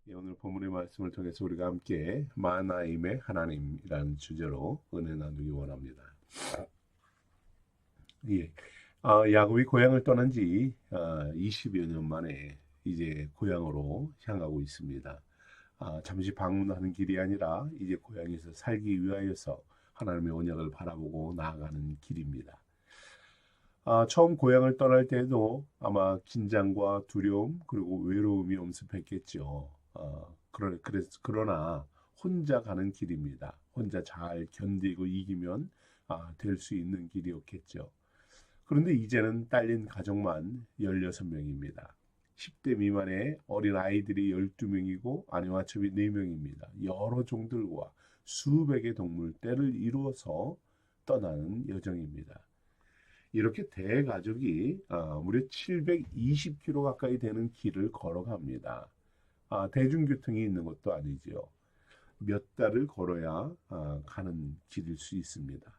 오늘 본문의 말씀을 통해서 우리가 함께 마나임의 하나님이라는 주제로 은혜 나누기 원합니다. 예. 야곱이 고향을 떠난 지 20여 년 만에 이제 고향으로 향하고 있습니다. 잠시 방문하는 길이 아니라 이제 고향에서 살기 위하여서 하나님의 언약을 바라보고 나아가는 길입니다. 처음 고향을 떠날 때에도 아마 긴장과 두려움 그리고 외로움이 엄습했겠죠. 그러나 혼자 가는 길입니다. 혼자 잘 견디고 이기면 될 수 있는 길이었겠죠. 그런데 이제는 딸린 가족만 16명입니다. 10대 미만의 어린 아이들이 12명이고 아내와 첩이 4명입니다. 여러 종들과 수백의 동물 떼를 이루어서 떠나는 여정입니다. 이렇게 대가족이 무려 720km 가까이 되는 길을 걸어갑니다. 대중교통이 있는 것도 아니지요. 몇 달을 걸어야 가는 길일 수 있습니다.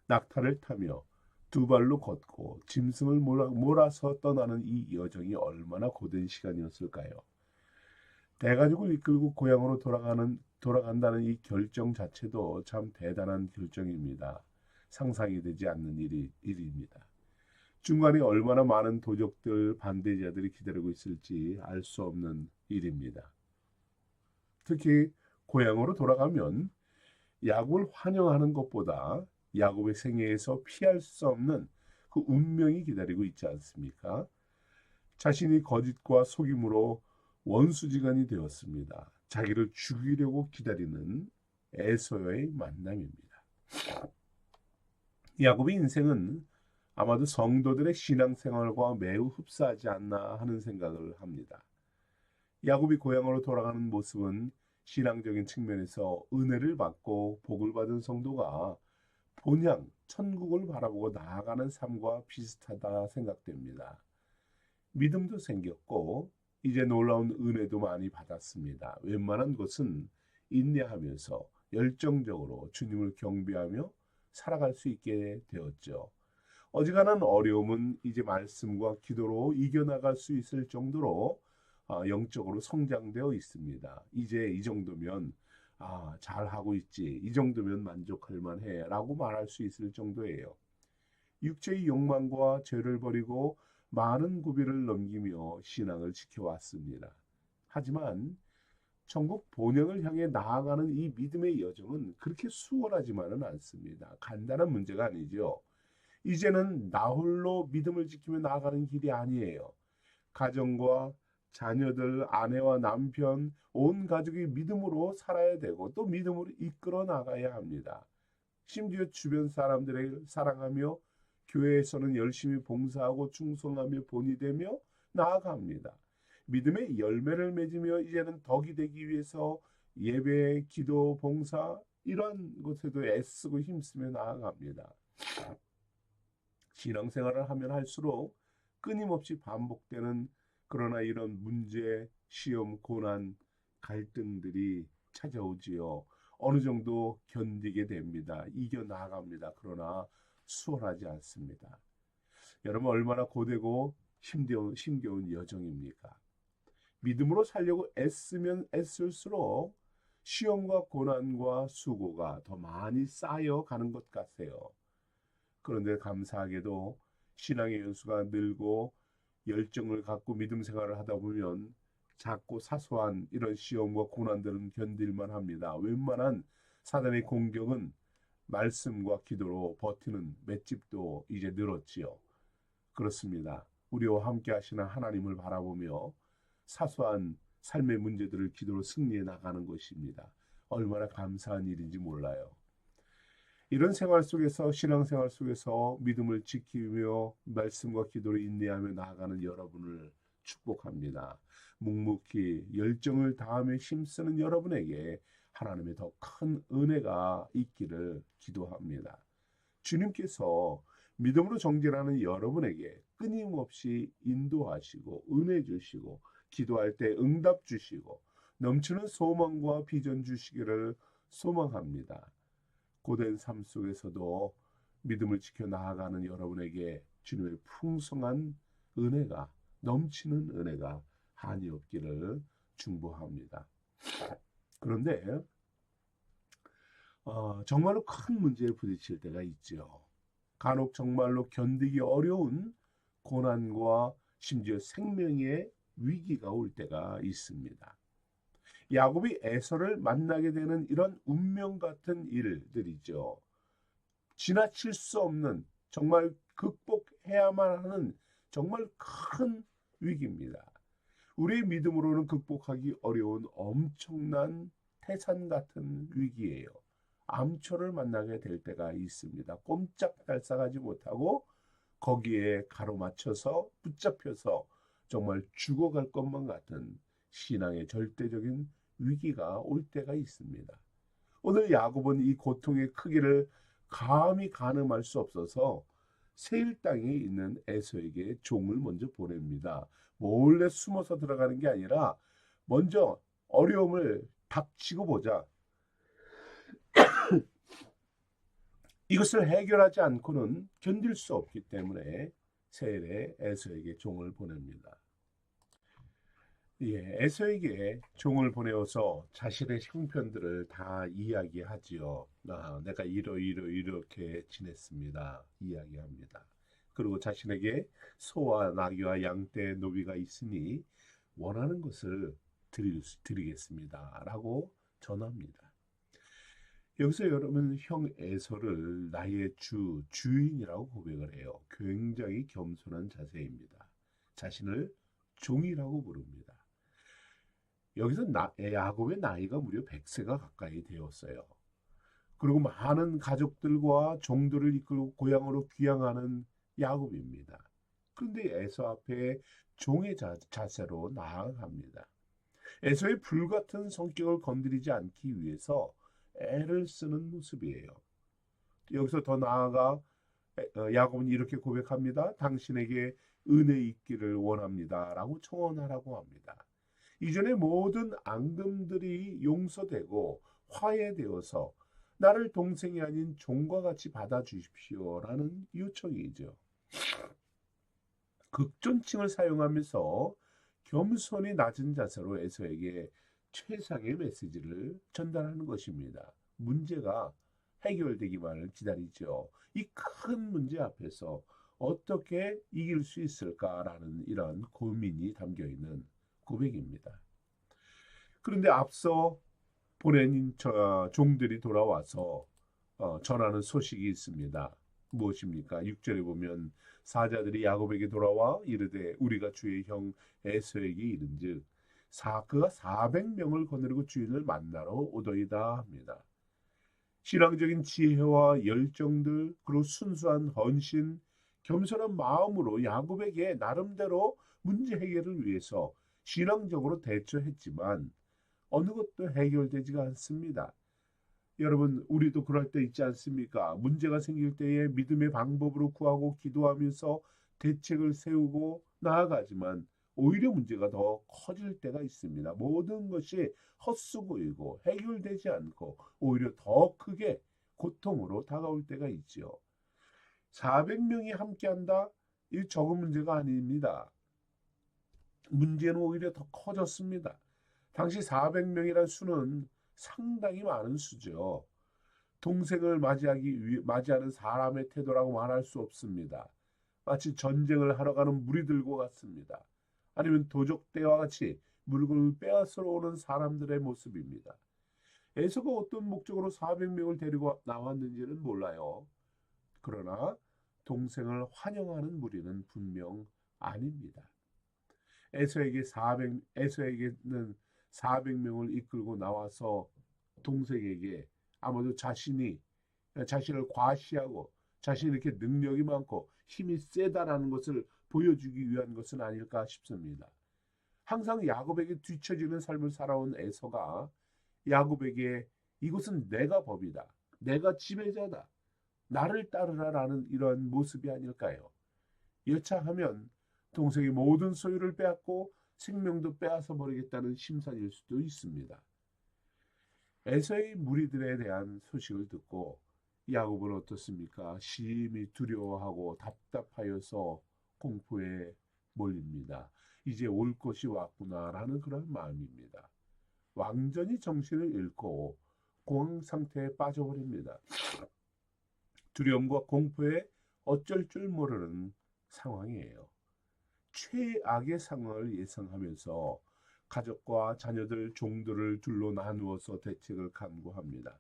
낙타를 타며 두 발로 걷고 짐승을 몰아서 떠나는 이 여정이 얼마나 고된 시간이었을까요? 대가족을 이끌고 고향으로 돌아간다는 이 결정 자체도 참 대단한 결정입니다. 상상이 되지 않는 일입니다. 중간에 얼마나 많은 도적들, 반대자들이 기다리고 있을지 알 수 없는 일입니다. 특히 고향으로 돌아가면 야곱을 환영하는 것보다 야곱의 생애에서 피할 수 없는 그 운명이 기다리고 있지 않습니까? 자신이 거짓과 속임으로 원수지간이 되었습니다. 자기를 죽이려고 기다리는 에서의 만남입니다. 야곱의 인생은 아마도 성도들의 신앙생활과 매우 흡사하지 않나 하는 생각을 합니다. 야곱이 고향으로 돌아가는 모습은 신앙적인 측면에서 은혜를 받고 복을 받은 성도가 본향 천국을 바라보고 나아가는 삶과 비슷하다 생각됩니다. 믿음도 생겼고 이제 놀라운 은혜도 많이 받았습니다. 웬만한 것은 인내하면서 열정적으로 주님을 경배하며 살아갈 수 있게 되었죠. 어지간한 어려움은 이제 말씀과 기도로 이겨나갈 수 있을 정도로 영적으로 성장되어 있습니다. 이제 이 정도면 잘하고 있지, 이 정도면 만족할 만해 라고 말할 수 있을 정도예요. 육체의 욕망과 죄를 버리고 많은 고비를 넘기며 신앙을 지켜왔습니다. 하지만 천국 본향을 향해 나아가는 이 믿음의 여정은 그렇게 수월하지만은 않습니다. 간단한 문제가 아니죠. 이제는 나 홀로 믿음을 지키며 나아가는 길이 아니에요. 가정과 자녀들, 아내와 남편, 온 가족이 믿음으로 살아야 되고 또 믿음으로 이끌어 나가야 합니다. 심지어 주변 사람들을 사랑하며 교회에서는 열심히 봉사하고 충성하며 본이 되며 나아갑니다. 믿음의 열매를 맺으며 이제는 덕이 되기 위해서 예배, 기도, 봉사 이런 것에도 애쓰고 힘쓰며 나아갑니다. 신앙생활을 하면 할수록 끊임없이 반복되는 그러나 이런 문제, 시험, 고난, 갈등들이 찾아오지요. 어느 정도 견디게 됩니다. 이겨나갑니다. 그러나 수월하지 않습니다. 여러분 얼마나 고되고 힘겨운 여정입니까? 믿음으로 살려고 애쓰면 애쓸수록 시험과 고난과 수고가 더 많이 쌓여가는 것 같아요. 그런데 감사하게도 신앙의 연수가 늘고 열정을 갖고 믿음 생활을 하다 보면 작고 사소한 이런 시험과 고난들은 견딜만 합니다. 웬만한 사단의 공격은 말씀과 기도로 버티는 맷집도 이제 늘었지요. 그렇습니다. 우리와 함께 하시는 하나님을 바라보며 사소한 삶의 문제들을 기도로 승리해 나가는 것입니다. 얼마나 감사한 일인지 몰라요. 이런 생활 속에서 신앙생활 속에서 믿음을 지키며 말씀과 기도로 인내하며 나아가는 여러분을 축복합니다. 묵묵히 열정을 다하며 힘쓰는 여러분에게 하나님의 더 큰 은혜가 있기를 기도합니다. 주님께서 믿음으로 정진하는 여러분에게 끊임없이 인도하시고 은혜 주시고 기도할 때 응답 주시고 넘치는 소망과 비전 주시기를 소망합니다. 고된 삶 속에서도 믿음을 지켜 나아가는 여러분에게 주님의 풍성한 은혜가 넘치는 은혜가 한이 없기를 중보합니다. 그런데 정말로 큰 문제에 부딪힐 때가 있죠. 간혹 정말로 견디기 어려운 고난과 심지어 생명의 위기가 올 때가 있습니다. 야곱이 에서를 만나게 되는 이런 운명 같은 일들이죠. 지나칠 수 없는, 정말 극복해야만 하는 정말 큰 위기입니다. 우리의 믿음으로는 극복하기 어려운 엄청난 태산 같은 위기예요. 암초를 만나게 될 때가 있습니다. 꼼짝달싹하지 못하고 거기에 가로막혀서 붙잡혀서 정말 죽어갈 것만 같은 신앙의 절대적인 위기가 올 때가 있습니다. 오늘 야곱은 이 고통의 크기를 감히 가늠할 수 없어서 세일 땅에 있는 에서에게 종을 먼저 보냅니다. 몰래 숨어서 들어가는 게 아니라 먼저 어려움을 닥치고 보자. 이것을 해결하지 않고는 견딜 수 없기 때문에 세일에 에서에게 종을 보냅니다. 에서에게 종을 보내어서 자신의 형편들을 다 이야기하지요. 내가 이렇게 지냈습니다. 이야기합니다. 그리고 자신에게 소와 나귀와 양떼 노비가 있으니 원하는 것을 드리겠습니다. 라고 전합니다. 여기서 여러분 형 에서를 나의 주인이라고 고백을 해요. 굉장히 겸손한 자세입니다. 자신을 종이라고 부릅니다. 여기서 야곱의 나이가 무려 100세가 가까이 되었어요. 그리고 많은 가족들과 종들을 이끌고 고향으로 귀향하는 야곱입니다. 그런데 에서 앞에 종의 자세로 나아갑니다. 에서의 불같은 성격을 건드리지 않기 위해서 애를 쓰는 모습이에요. 여기서 더 나아가 야곱은 이렇게 고백합니다. 당신에게 은혜 있기를 원합니다. 라고 청원하라고 합니다. 이전의 모든 앙금들이 용서되고 화해되어서 나를 동생이 아닌 종과 같이 받아주십시오라는 요청이죠. 극존칭을 사용하면서 겸손히 낮은 자세로 에서에게 최상의 메시지를 전달하는 것입니다. 문제가 해결되기만을 기다리죠. 이 큰 문제 앞에서 어떻게 이길 수 있을까라는 이런 고민이 담겨 있는 고백입니다. 그런데 앞서 보낸 종들이 돌아와서 전하는 소식이 있습니다. 무엇입니까? 6절에 보면 사자들이 야곱에게 돌아와 이르되 우리가 주의 형 에서에게 이른즉 그가 400명을 거느리고 주인을 만나러 오더이다 합니다. 신앙적인 지혜와 열정들, 그리고 순수한 헌신, 겸손한 마음으로 야곱에게 나름대로 문제 해결을 위해서 신앙적으로 대처했지만 어느 것도 해결되지가 않습니다. 여러분, 우리도 그럴 때 있지 않습니까? 문제가 생길 때에 믿음의 방법으로 구하고 기도하면서 대책을 세우고 나아가지만 오히려 문제가 더 커질 때가 있습니다. 모든 것이 헛수고이고 해결되지 않고 오히려 더 크게 고통으로 다가올 때가 있죠. 400명이 함께한다? 이 적은 문제가 아닙니다. 문제는 오히려 더 커졌습니다. 당시 400명이라는 수는 상당히 많은 수죠. 동생을 맞이하는 사람의 태도라고 말할 수 없습니다. 마치 전쟁을 하러 가는 무리들과 같습니다. 아니면 도적대와 같이 물건을 빼앗으러 오는 사람들의 모습입니다. 에서가 어떤 목적으로 400명을 데리고 나왔는지는 몰라요. 그러나 동생을 환영하는 무리는 분명 아닙니다. 에서에게는 400명을 이끌고 나와서 동생에게 아마도 자신을 과시하고 자신이 이렇게 능력이 많고 힘이 세다라는 것을 보여주기 위한 것은 아닐까 싶습니다. 항상 야곱에게 뒤처지는 삶을 살아온 에서가 야곱에게 이것은 내가 법이다. 내가 지배자다. 나를 따르라라는 이런 모습이 아닐까요? 여차하면 동생의 모든 소유를 빼앗고 생명도 빼앗아 버리겠다는 심산일 수도 있습니다. 에서의 무리들에 대한 소식을 듣고 야곱은 어떻습니까? 심히 두려워하고 답답하여서 공포에 몰립니다. 이제 올 것이 왔구나라는 그런 마음입니다. 완전히 정신을 잃고 공황 상태에 빠져버립니다. 두려움과 공포에 어쩔 줄 모르는 상황이에요. 최악의 상황을 예상하면서 가족과 자녀들, 종들을 둘로 나누어서 대책을 강구합니다.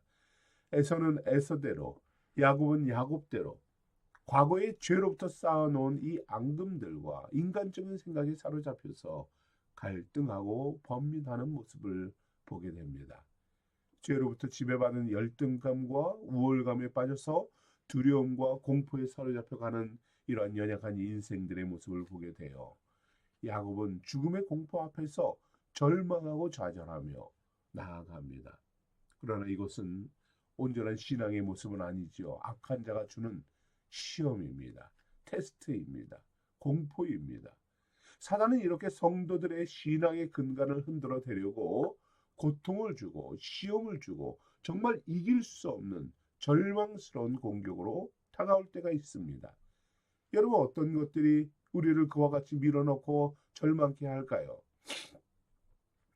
에서는 에서대로, 야곱은 야곱대로 과거의 죄로부터 쌓아놓은 이 앙금들과 인간적인 생각에 사로잡혀서 갈등하고 범민하는 모습을 보게 됩니다. 죄로부터 지배받은 열등감과 우월감에 빠져서 두려움과 공포에 사로잡혀가는 이러한 연약한 인생들의 모습을 보게 돼요. 야곱은 죽음의 공포 앞에서 절망하고 좌절하며 나아갑니다. 그러나 이것은 온전한 신앙의 모습은 아니죠. 악한 자가 주는 시험입니다. 테스트입니다. 공포입니다. 사단은 이렇게 성도들의 신앙의 근간을 흔들어 대려고 고통을 주고 시험을 주고 정말 이길 수 없는 절망스러운 공격으로 다가올 때가 있습니다. 여러분, 어떤 것들이 우리를 그와 같이 밀어넣고 절망케 할까요?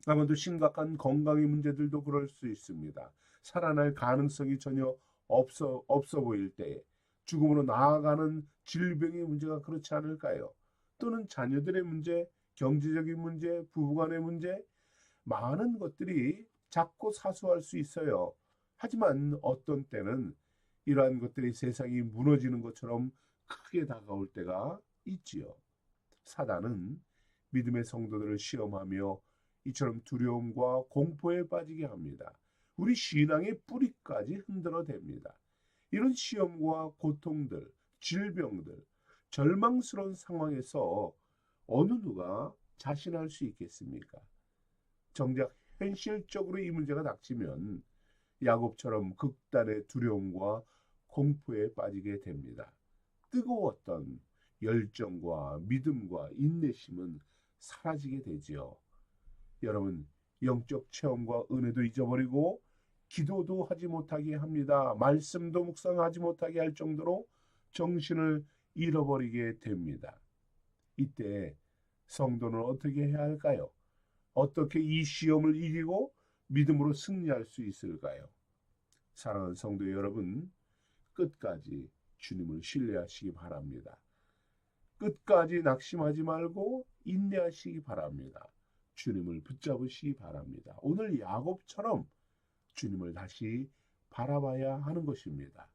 아마도 심각한 건강의 문제들도 그럴 수 있습니다. 살아날 가능성이 전혀 없어 보일 때 죽음으로 나아가는 질병의 문제가 그렇지 않을까요? 또는 자녀들의 문제, 경제적인 문제, 부부간의 문제, 많은 것들이 작고 사소할 수 있어요. 하지만 어떤 때는 이러한 것들이 세상이 무너지는 것처럼 크게 다가올 때가 있지요. 사단은 믿음의 성도들을 시험하며 이처럼 두려움과 공포에 빠지게 합니다. 우리 신앙의 뿌리까지 흔들어 댑니다. 이런 시험과 고통들, 질병들, 절망스러운 상황에서 어느 누가 자신할 수 있겠습니까? 정작 현실적으로 이 문제가 닥치면 야곱처럼 극단의 두려움과 공포에 빠지게 됩니다. 뜨거웠던 열정과 믿음과 인내심은 사라지게 되지요. 여러분, 영적 체험과 은혜도 잊어버리고 기도도 하지 못하게 합니다. 말씀도 묵상하지 못하게 할 정도로 정신을 잃어버리게 됩니다. 이때 성도는 어떻게 해야 할까요? 어떻게 이 시험을 이기고 믿음으로 승리할 수 있을까요? 사랑하는 성도 여러분, 끝까지 주님을 신뢰하시기 바랍니다. 끝까지 낙심하지 말고 인내하시기 바랍니다. 주님을 붙잡으시기 바랍니다. 오늘 야곱처럼 주님을 다시 바라봐야 하는 것입니다.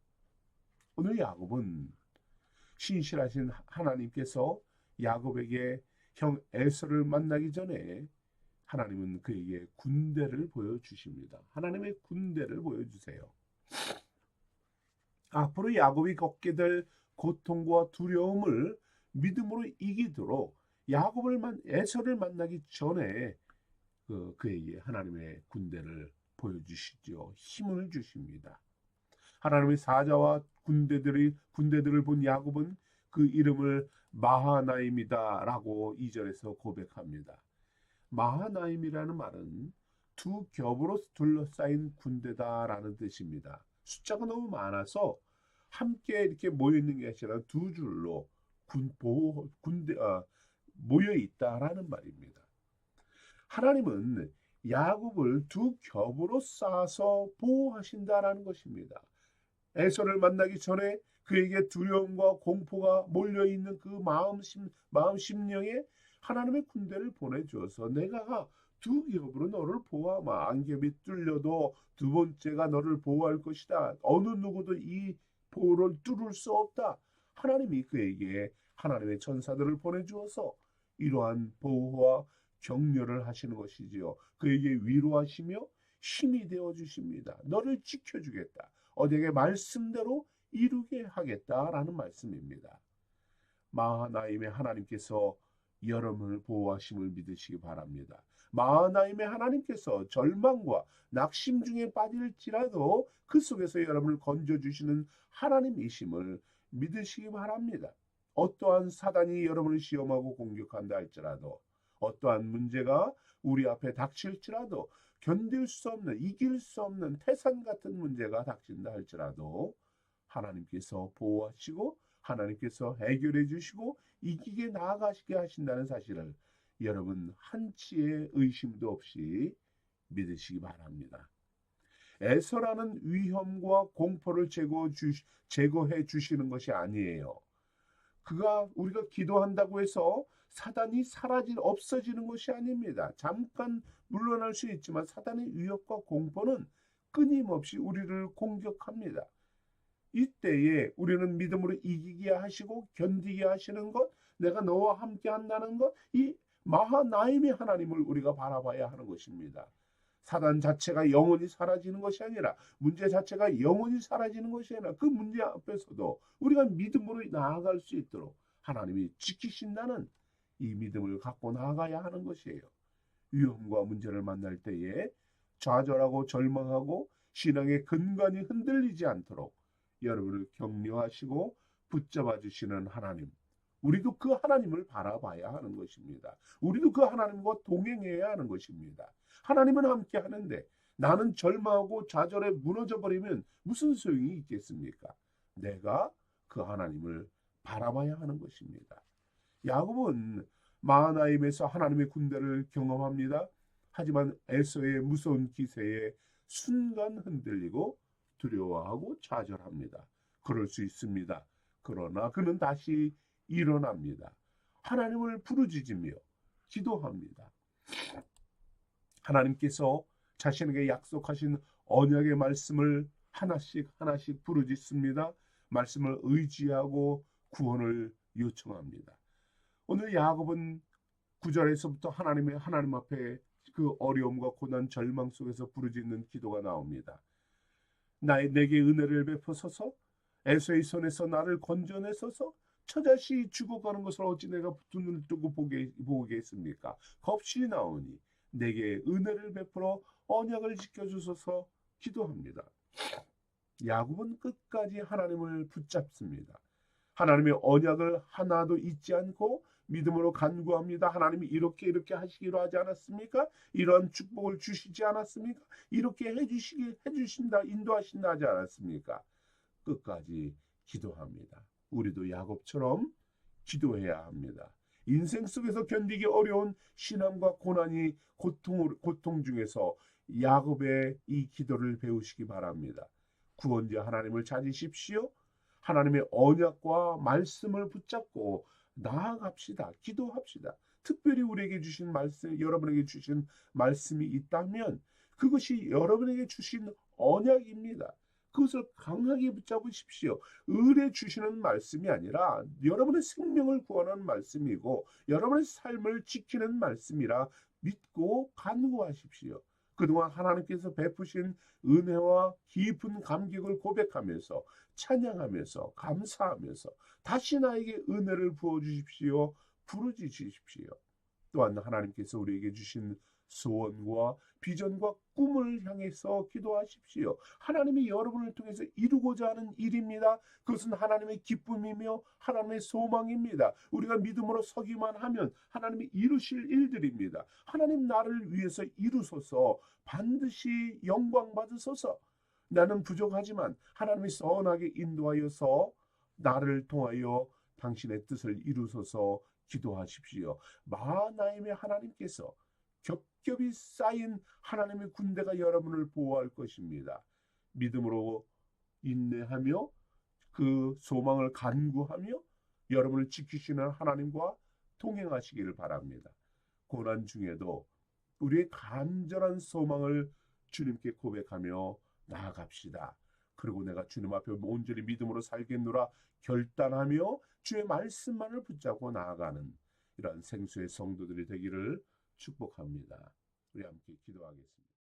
오늘 야곱은 신실하신 하나님께서 야곱에게 형 에서를 만나기 전에 하나님은 그에게 군대를 보여주십니다. 하나님의 군대를 보여주세요. 앞으로 야곱이 겪게 될 고통과 두려움을 믿음으로 이기도록 에서를 만나기 전에 그에게 하나님의 군대를 보여주시죠. 힘을 주십니다. 하나님의 사자와 군대들을 본 야곱은 그 이름을 마하나임이다라고 2절에서 고백합니다. 마하나임이라는 말은 두 겹으로 둘러싸인 군대다라는 뜻입니다. 숫자가 너무 많아서 함께 이렇게 모여 있는 게 아니라 두 줄로 모여 있다라는 말입니다. 하나님은 야곱을 두 겹으로 쌓아서 보호하신다라는 것입니다. 에서를 만나기 전에 그에게 두려움과 공포가 몰려있는 그 마음 심령에 하나님의 군대를 보내주어서 내가 두 겹으로 너를 보호하마. 안겹이 뚫려도 두 번째가 너를 보호할 것이다. 어느 누구도 이 보호를 뚫을 수 없다. 하나님이 그에게 하나님의 천사들을 보내주어서 이러한 보호와 격려를 하시는 것이지요. 그에게 위로하시며 힘이 되어주십니다. 너를 지켜주겠다. 어디에게 말씀대로 이루게 하겠다라는 말씀입니다. 마하나임의 하나님께서 여러분을 보호하심을 믿으시기 바랍니다. 마하나임의 하나님께서 절망과 낙심 중에 빠질지라도 그 속에서 여러분을 건져주시는 하나님이심을 믿으시기 바랍니다. 어떠한 사단이 여러분을 시험하고 공격한다 할지라도, 어떠한 문제가 우리 앞에 닥칠지라도, 견딜 수 없는, 이길 수 없는 태산 같은 문제가 닥친다 할지라도 하나님께서 보호하시고 하나님께서 해결해 주시고 이기게 나아가시게 하신다는 사실을 여러분 한치의 의심도 없이 믿으시기 바랍니다. 애서라는 위험과 공포를 제거해 주시는 것이 아니에요. 그가 우리가 기도한다고 해서 사단이 없어지는 것이 아닙니다. 잠깐 물러날 수 있지만 사단의 위협과 공포는 끊임없이 우리를 공격합니다. 이때에 우리는 믿음으로 이기게 하시고 견디게 하시는 것, 내가 너와 함께 한다는 것, 이 마하나임의 하나님을 우리가 바라봐야 하는 것입니다. 사단 자체가 영원히 사라지는 것이 아니라, 문제 자체가 영원히 사라지는 것이 아니라 그 문제 앞에서도 우리가 믿음으로 나아갈 수 있도록 하나님이 지키신다는 이 믿음을 갖고 나아가야 하는 것이에요. 위험과 문제를 만날 때에 좌절하고 절망하고 신앙의 근간이 흔들리지 않도록 여러분을 격려하시고 붙잡아 주시는 하나님, 우리도 그 하나님을 바라봐야 하는 것입니다. 우리도 그 하나님과 동행해야 하는 것입니다. 하나님은 함께 하는데 나는 절망하고 좌절에 무너져 버리면 무슨 소용이 있겠습니까? 내가 그 하나님을 바라봐야 하는 것입니다. 야곱은 마하나임에서 하나님의 군대를 경험합니다. 하지만 에서의 무서운 기세에 순간 흔들리고 두려워하고 좌절합니다. 그럴 수 있습니다. 그러나 그는 다시 일어납니다. 하나님을 부르짖으며 기도합니다. 하나님께서 자신에게 약속하신 언약의 말씀을 하나씩 하나씩 부르짖습니다. 말씀을 의지하고 구원을 요청합니다. 오늘 야곱은 9절에서부터 하나님 앞에 그 어려움과 고난 절망 속에서 부르짖는 기도가 나옵니다. 내게 은혜를 베푸소서, 에서의 손에서 나를 건져내소서, 처자시 죽어가는 것을 어찌 내가 눈을 뜨고 보겠습니까? 겁시 나오니 내게 은혜를 베풀어 언약을 지켜주소서 기도합니다. 야곱은 끝까지 하나님을 붙잡습니다. 하나님의 언약을 하나도 잊지 않고 믿음으로 간구합니다. 하나님이 이렇게 하시기로 하지 않았습니까? 이런 축복을 주시지 않았습니까? 이렇게 해주신다, 인도하신다 하지 않았습니까? 끝까지 기도합니다. 우리도 야곱처럼 기도해야 합니다. 인생 속에서 견디기 어려운 신앙과 고통 중에서 야곱의 이 기도를 배우시기 바랍니다. 구원자 하나님을 찾으십시오. 하나님의 언약과 말씀을 붙잡고 나아갑시다. 기도합시다. 특별히 우리에게 주신 말씀, 여러분에게 주신 말씀이 있다면 그것이 여러분에게 주신 언약입니다. 그것을 강하게 붙잡으십시오. 의뢰 주시는 말씀이 아니라 여러분의 생명을 구하는 말씀이고 여러분의 삶을 지키는 말씀이라 믿고 간구하십시오. 그동안 하나님께서 베푸신 은혜와 깊은 감격을 고백하면서 찬양하면서 감사하면서 다시 나에게 은혜를 부어주십시오. 부르짖으십시오. 또한 하나님께서 우리에게 주신 소원과 비전과 꿈을 향해서 기도하십시오. 하나님이 여러분을 통해서 이루고자 하는 일입니다. 그것은 하나님의 기쁨이며 하나님의 소망입니다. 우리가 믿음으로 서기만 하면 하나님이 이루실 일들입니다. 하나님 나를 위해서 이루소서, 반드시 영광 받으소서. 나는 부족하지만 하나님이 선하게 인도하여서 나를 통하여 당신의 뜻을 이루소서 기도하십시오. 마하나임의 하나님께서 겹겹이 쌓인 하나님의 군대가 여러분을 보호할 것입니다. 믿음으로 인내하며 그 소망을 간구하며 여러분을 지키시는 하나님과 동행하시기를 바랍니다. 고난 중에도 우리의 간절한 소망을 주님께 고백하며 나아갑시다. 그리고 내가 주님 앞에 온전히 믿음으로 살겠노라 결단하며 주의 말씀만을 붙잡고 나아가는 이러한 생수의 성도들이 되기를 축복합니다. 우리 함께 기도하겠습니다.